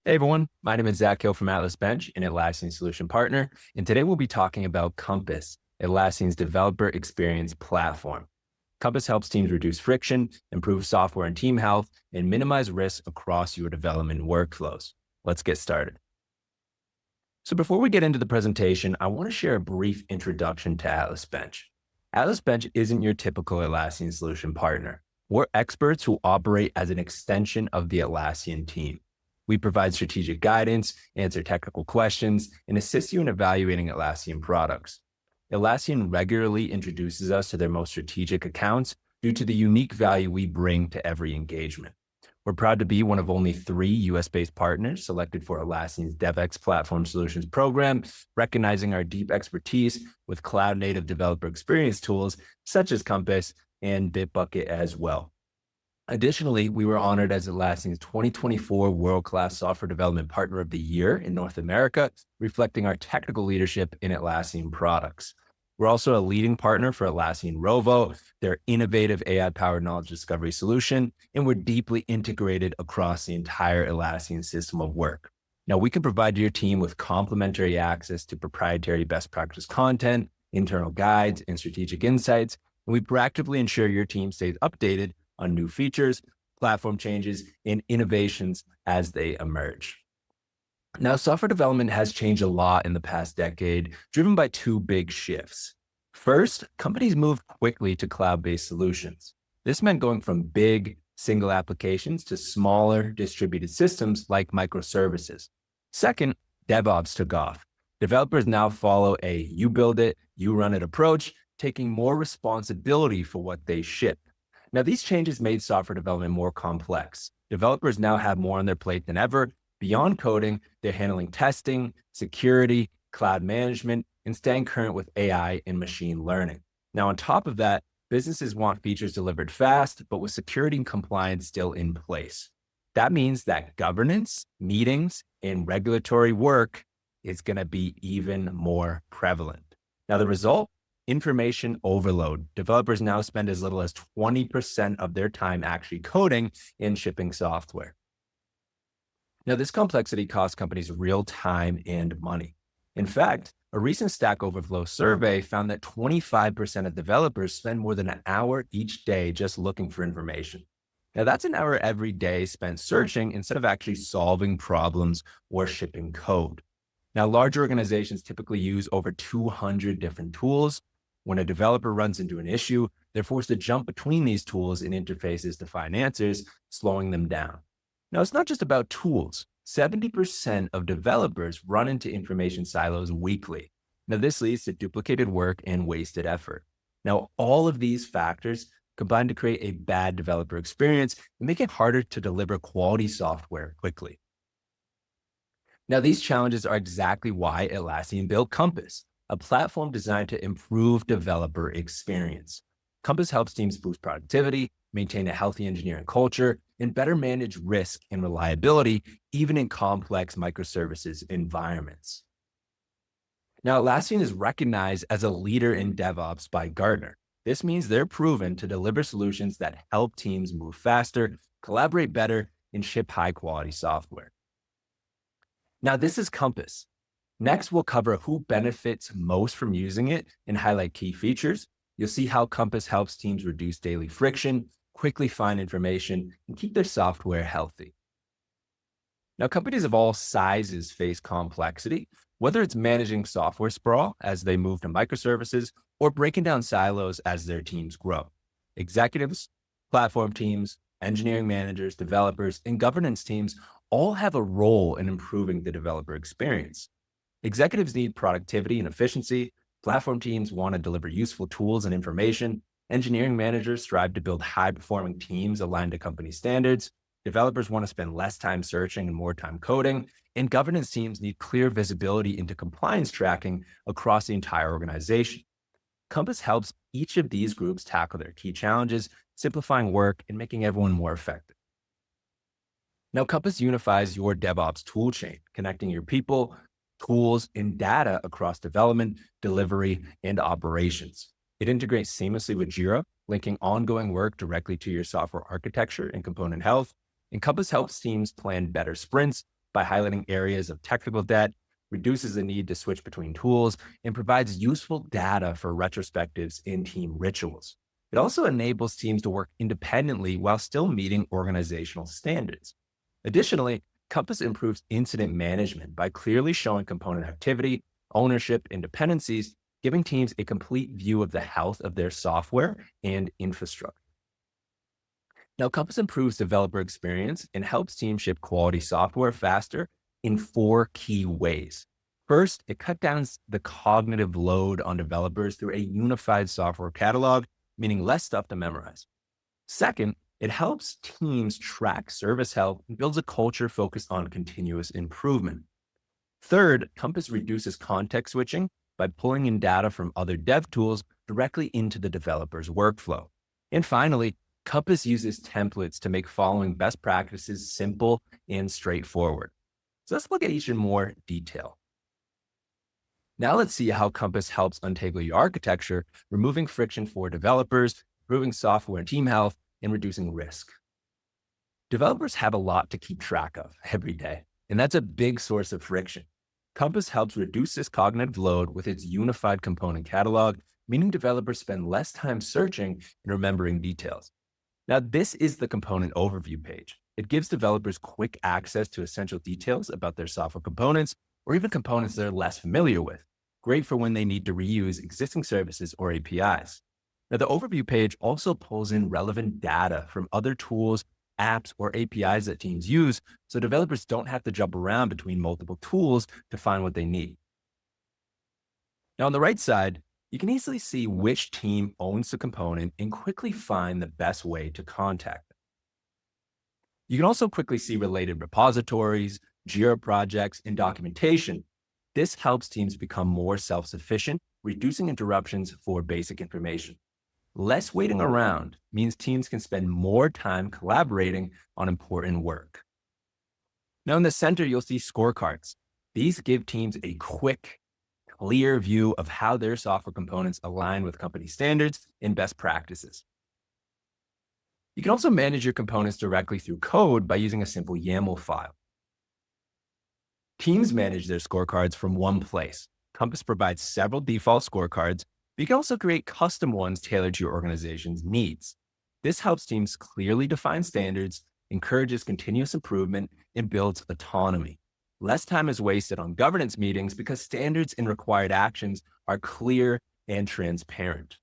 Hey everyone, my name is Zach Hill from Atlasbench, an Atlassian solution partner, and today we'll be talking about Compass, Atlassian's developer experience platform. Compass helps teams reduce friction, improve software and team health, and minimize risks across your development workflows. Let's get started. So before we get into the presentation, I want to share a brief introduction to Atlasbench. Atlasbench isn't your typical Atlassian solution partner. We're experts who operate as an extension of the Atlassian team. We provide strategic guidance, answer technical questions, and assist you in evaluating Atlassian products. Atlassian regularly introduces us to their most strategic accounts due to the unique value we bring to every engagement. We're proud to be one of only 3 US-based partners selected for Atlassian's DevEx Platform Solutions program, recognizing our deep expertise with cloud-native developer experience tools such as Compass and Bitbucket as well. Additionally, we were honored as Atlassian's 2024 World Class Software Development Partner of the Year in North America, reflecting our technical leadership in Atlassian products. We're also a leading partner for Atlassian Rovo, their innovative AI-powered knowledge discovery solution, and we're deeply integrated across the entire Atlassian system of work. Now, we can provide your team with complimentary access to proprietary best practice content, internal guides, and strategic insights, and we proactively ensure your team stays updated on new features, platform changes, and innovations as they emerge. Now, software development has changed a lot in the past decade, driven by 2 big shifts. First, companies moved quickly to cloud-based solutions. This meant going from big, single applications to smaller, distributed systems like microservices. Second, DevOps took off. Developers now follow a you build it, you run it approach, taking more responsibility for what they ship. Now, these changes made software development more complex. Developers now have more on their plate than ever. Beyond coding, they're handling testing, security, cloud management, and staying current with AI and machine learning. Now, on top of that, businesses want features delivered fast, but with security and compliance still in place. That means that governance, meetings, and regulatory work is going to be even more prevalent. Now, the result? Information overload. Developers now spend as little as 20% of their time actually coding and shipping software. Now, this complexity costs companies real time and money. In fact, a recent Stack Overflow survey found that 25% of developers spend more than an hour each day just looking for information. Now, that's an hour every day spent searching instead of actually solving problems or shipping code. Now, large organizations typically use over 200 different tools. When a developer runs into an issue, they're forced to jump between these tools and interfaces to find answers, slowing them down. Now, it's not just about tools. 70% of developers run into information silos weekly. Now, this leads to duplicated work and wasted effort. Now, all of these factors combine to create a bad developer experience and make it harder to deliver quality software quickly. Now, these challenges are exactly why Atlassian built Compass, a platform designed to improve developer experience. Compass helps teams boost productivity, maintain a healthy engineering culture, and better manage risk and reliability, even in complex microservices environments. Now, Atlassian is recognized as a leader in DevOps by Gartner. This means they're proven to deliver solutions that help teams move faster, collaborate better, and ship high-quality software. Now, this is Compass. Next, we'll cover who benefits most from using it and highlight key features. You'll see how Compass helps teams reduce daily friction, quickly find information, and keep their software healthy. Now, companies of all sizes face complexity, whether it's managing software sprawl as they move to microservices or breaking down silos as their teams grow. Executives, platform teams, engineering managers, developers, and governance teams all have a role in improving the developer experience. Executives need productivity and efficiency. Platform teams want to deliver useful tools and information. Engineering managers strive to build high-performing teams aligned to company standards. Developers want to spend less time searching and more time coding. And governance teams need clear visibility into compliance tracking across the entire organization. Compass helps each of these groups tackle their key challenges, simplifying work and making everyone more effective. Now, Compass unifies your DevOps toolchain, connecting your people, tools, and data across development, delivery, and operations. It integrates seamlessly with Jira, linking ongoing work directly to your software architecture and component health. And Compass helps teams plan better sprints by highlighting areas of technical debt, reduces the need to switch between tools, and provides useful data for retrospectives and team rituals. It also enables teams to work independently while still meeting organizational standards. Additionally, Compass improves incident management by clearly showing component activity, ownership, and dependencies, giving teams a complete view of the health of their software and infrastructure. Now, Compass improves developer experience and helps teams ship quality software faster in four key ways. First, it cuts down the cognitive load on developers through a unified software catalog, meaning less stuff to memorize. Second, it helps teams track service health and builds a culture focused on continuous improvement. Third, Compass reduces context switching by pulling in data from other dev tools directly into the developer's workflow. And finally, Compass uses templates to make following best practices simple and straightforward. So let's look at each in more detail. Now let's see how Compass helps untangle your architecture, removing friction for developers, improving software and team health, and reducing risk. Developers have a lot to keep track of every day, and that's a big source of friction. Compass helps reduce this cognitive load with its unified component catalog, meaning developers spend less time searching and remembering details. Now, this is the component overview page. It gives developers quick access to essential details about their software components or even components they're less familiar with. Great for when they need to reuse existing services or APIs. Now, the overview page also pulls in relevant data from other tools, apps, or APIs that teams use, so developers don't have to jump around between multiple tools to find what they need. Now, on the right side, you can easily see which team owns the component and quickly find the best way to contact them. You can also quickly see related repositories, Jira projects, and documentation. This helps teams become more self-sufficient, reducing interruptions for basic information. Less waiting around means teams can spend more time collaborating on important work. Now in the center, you'll see scorecards. These give teams a quick, clear view of how their software components align with company standards and best practices. You can also manage your components directly through code by using a simple YAML file. Teams manage their scorecards from one place. Compass provides several default scorecards, but you can also create custom ones tailored to your organization's needs. This helps teams clearly define standards, encourages continuous improvement, and builds autonomy. Less time is wasted on governance meetings because standards and required actions are clear and transparent.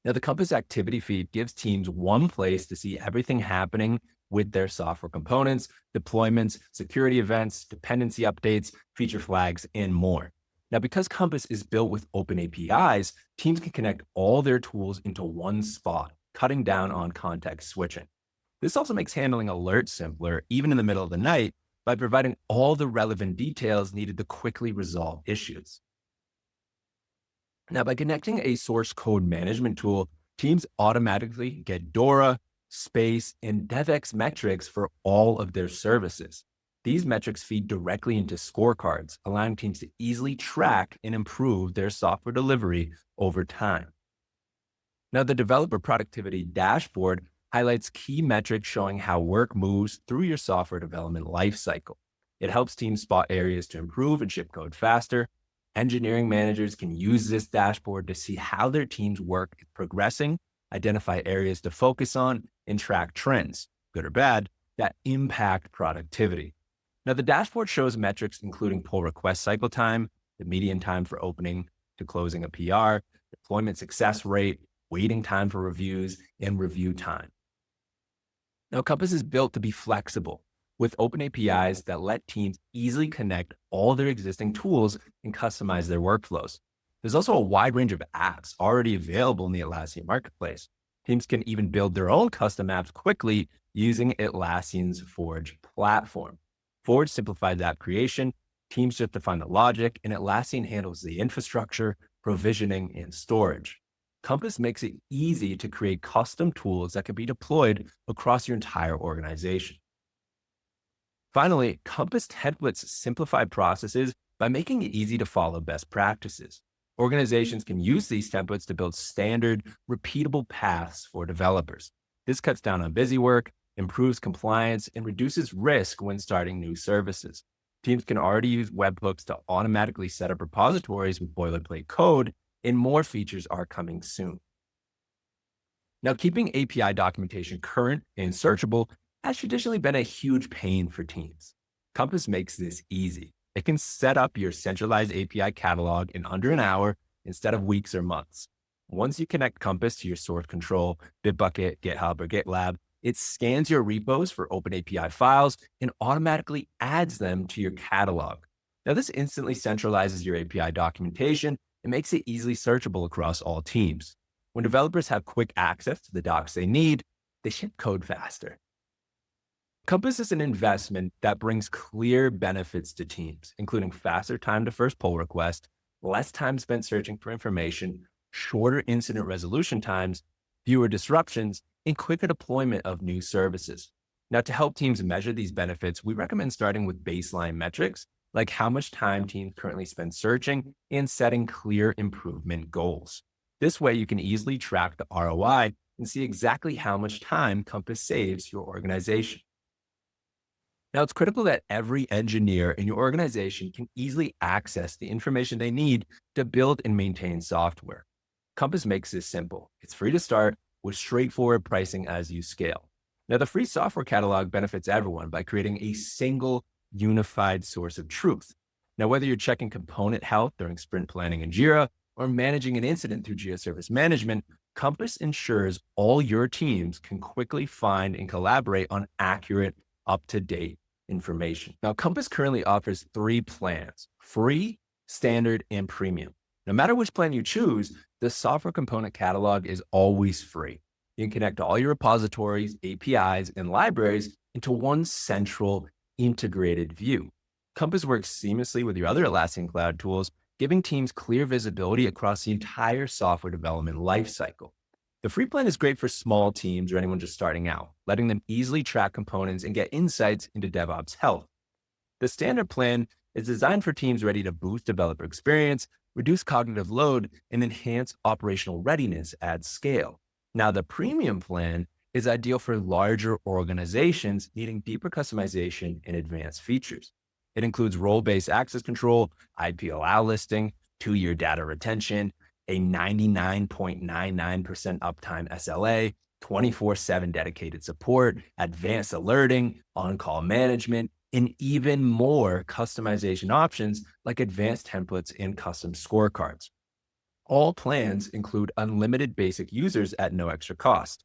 Now, the Compass activity feed gives teams one place to see everything happening with their software components, deployments, security events, dependency updates, feature flags, and more. Now, because Compass is built with open APIs, teams can connect all their tools into one spot, cutting down on context switching. This also makes handling alerts simpler, even in the middle of the night, by providing all the relevant details needed to quickly resolve issues. Now, by connecting a source code management tool, teams automatically get DORA, Space, and DevEx metrics for all of their services. These metrics feed directly into scorecards, allowing teams to easily track and improve their software delivery over time. Now, the developer productivity dashboard highlights key metrics showing how work moves through your software development lifecycle. It helps teams spot areas to improve and ship code faster. Engineering managers can use this dashboard to see how their team's work is progressing, identify areas to focus on, and track trends, good or bad, that impact productivity. Now, the dashboard shows metrics including pull request cycle time, the median time for opening to closing a PR, deployment success rate, waiting time for reviews, and review time. Now, Compass is built to be flexible with open APIs that let teams easily connect all their existing tools and customize their workflows. There's also a wide range of apps already available in the Atlassian marketplace. Teams can even build their own custom apps quickly using Atlassian's Forge platform. Forge simplifies app creation, teams just define the logic, and Atlassian handles the infrastructure, provisioning, and storage. Compass makes it easy to create custom tools that can be deployed across your entire organization. Finally, Compass templates simplify processes by making it easy to follow best practices. Organizations can use these templates to build standard, repeatable paths for developers. This cuts down on busy work improves compliance, and reduces risk when starting new services. Teams can already use webhooks to automatically set up repositories with boilerplate code, and more features are coming soon. Now, keeping API documentation current and searchable has traditionally been a huge pain for teams. Compass makes this easy. It can set up your centralized API catalog in under an hour instead of weeks or months. Once you connect Compass to your source control, Bitbucket, GitHub, or GitLab, it scans your repos for open API files and automatically adds them to your catalog. Now, this instantly centralizes your API documentation and makes it easily searchable across all teams. When developers have quick access to the docs they need, they ship code faster. Compass is an investment that brings clear benefits to teams, including faster time to first pull request, less time spent searching for information, shorter incident resolution times, fewer disruptions, and quicker deployment of new services. Now, to help teams measure these benefits, we recommend starting with baseline metrics, like how much time teams currently spend searching and setting clear improvement goals. This way, you can easily track the ROI and see exactly how much time Compass saves your organization. Now, it's critical that every engineer in your organization can easily access the information they need to build and maintain software. Compass makes this simple. It's free to start with straightforward pricing as you scale. Now, the free software catalog benefits everyone by creating a single unified source of truth. Now, whether you're checking component health during sprint planning in Jira or managing an incident through Jira Service Management, Compass ensures all your teams can quickly find and collaborate on accurate, up-to-date information. Now, Compass currently offers 3 plans: free, standard, and premium. No matter which plan you choose, the software component catalog is always free. You can connect all your repositories, APIs, and libraries into one central integrated view. Compass works seamlessly with your other Atlassian cloud tools, giving teams clear visibility across the entire software development lifecycle. The free plan is great for small teams or anyone just starting out, letting them easily track components and get insights into DevOps health. The standard plan is designed for teams ready to boost developer experience, reduce cognitive load, and enhance operational readiness at scale. Now, the premium plan is ideal for larger organizations needing deeper customization and advanced features. It includes role-based access control, IP allow listing, 2-year data retention, a 99.99% uptime SLA, 24/7 dedicated support, advanced alerting, on-call management, and even more customization options like advanced templates and custom scorecards. All plans include unlimited basic users at no extra cost.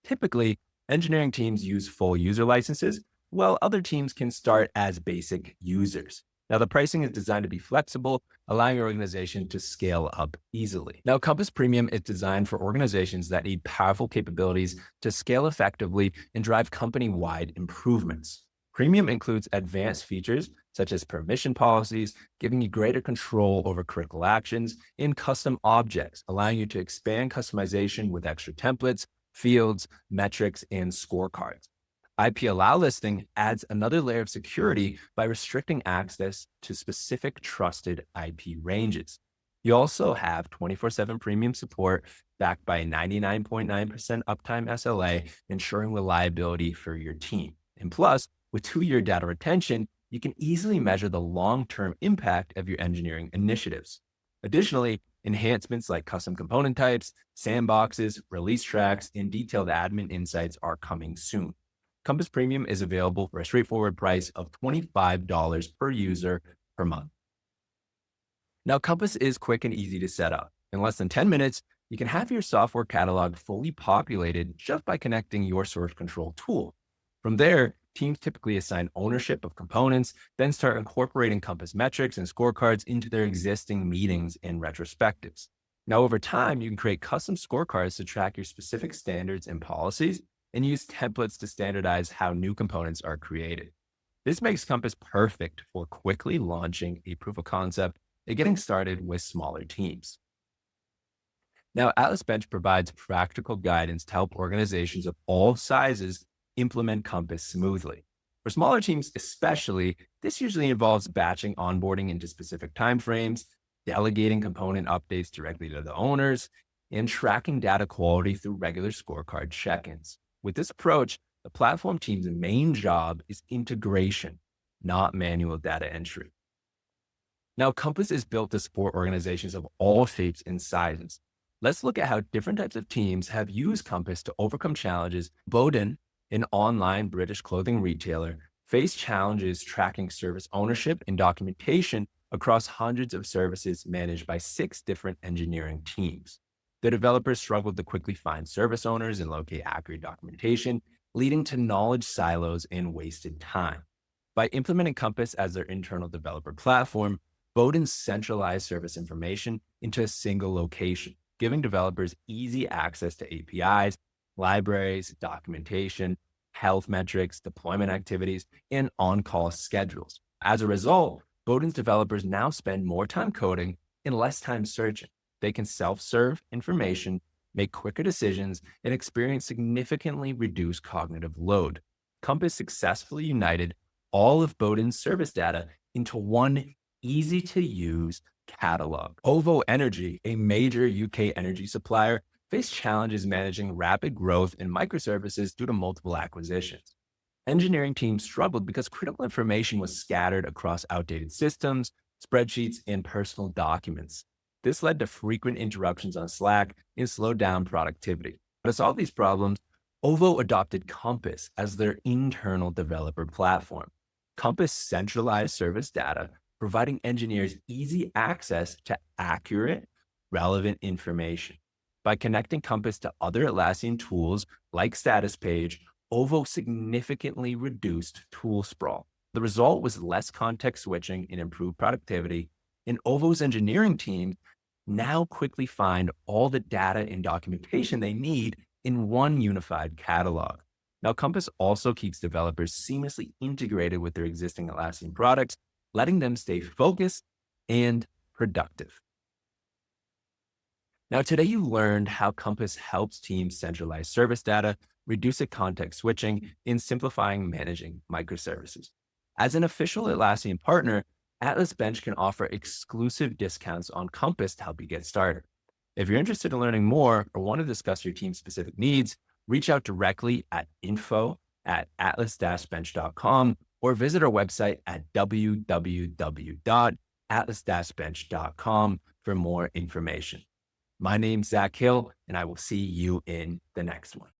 Typically, engineering teams use full user licenses, while other teams can start as basic users. Now, the pricing is designed to be flexible, allowing your organization to scale up easily. Now, Compass Premium is designed for organizations that need powerful capabilities to scale effectively and drive company-wide improvements. Premium includes advanced features such as permission policies, giving you greater control over critical actions, and custom objects, allowing you to expand customization with extra templates, fields, metrics, and scorecards. IP allow listing adds another layer of security by restricting access to specific trusted IP ranges. You also have 24/7 premium support backed by a 99.9% uptime SLA, ensuring reliability for your team. And plus, with 2-year data retention, you can easily measure the long-term impact of your engineering initiatives. Additionally, enhancements like custom component types, sandboxes, release tracks, and detailed admin insights are coming soon. Compass Premium is available for a straightforward price of $25 per user per month. Now, Compass is quick and easy to set up. In less than 10 minutes, you can have your software catalog fully populated just by connecting your source control tool. From there, teams typically assign ownership of components, then start incorporating Compass metrics and scorecards into their existing meetings and retrospectives. Now, over time, you can create custom scorecards to track your specific standards and policies, and use templates to standardize how new components are created. This makes Compass perfect for quickly launching a proof of concept and getting started with smaller teams. Now, Atlasbench provides practical guidance to help organizations of all sizes implement Compass smoothly. For smaller teams especially, this usually involves batching onboarding into specific timeframes, delegating component updates directly to the owners, and tracking data quality through regular scorecard check-ins. With this approach, The platform team's main job is integration, not manual data entry. Now, Compass is built to support organizations of all shapes and sizes. Let's look at how different types of teams have used Compass to overcome challenges. Bowden, an online British clothing retailer, faced challenges tracking service ownership and documentation across hundreds of services managed by 6 different engineering teams. The developers struggled to quickly find service owners and locate accurate documentation, leading to knowledge silos and wasted time. By implementing Compass as their internal developer platform, Bowden centralized service information into a single location, giving developers easy access to APIs, libraries, documentation, health metrics, deployment activities, and on-call schedules. As a result, Bowden's developers now spend more time coding and less time searching. They can self-serve information, make quicker decisions, and experience significantly reduced cognitive load. Compass successfully united all of Bowden's service data into one easy-to-use catalog. OVO Energy, a major UK energy supplier, faced challenges managing rapid growth in microservices due to multiple acquisitions. Engineering teams struggled because critical information was scattered across outdated systems, spreadsheets, and personal documents. This led to frequent interruptions on Slack and slowed down productivity. To solve these problems, OVO adopted Compass as their internal developer platform. Compass centralized service data, providing engineers easy access to accurate, relevant information. By connecting Compass to other Atlassian tools like Status Page, OVO significantly reduced tool sprawl. The result was less context switching and improved productivity, and OVO's engineering team now quickly find all the data and documentation they need in one unified catalog. Now, Compass also keeps developers seamlessly integrated with their existing Atlassian products, letting them stay focused and productive. Now, today you learned how Compass helps teams centralize service data, reduce context switching, and simplifying managing microservices. As an official Atlassian partner, Atlasbench can offer exclusive discounts on Compass to help you get started. If you're interested in learning more or want to discuss your team's specific needs, reach out directly at info@atlas-bench.com or visit our website at www.atlas-bench.com for more information. My name's Zach Hill, and I will see you in the next one.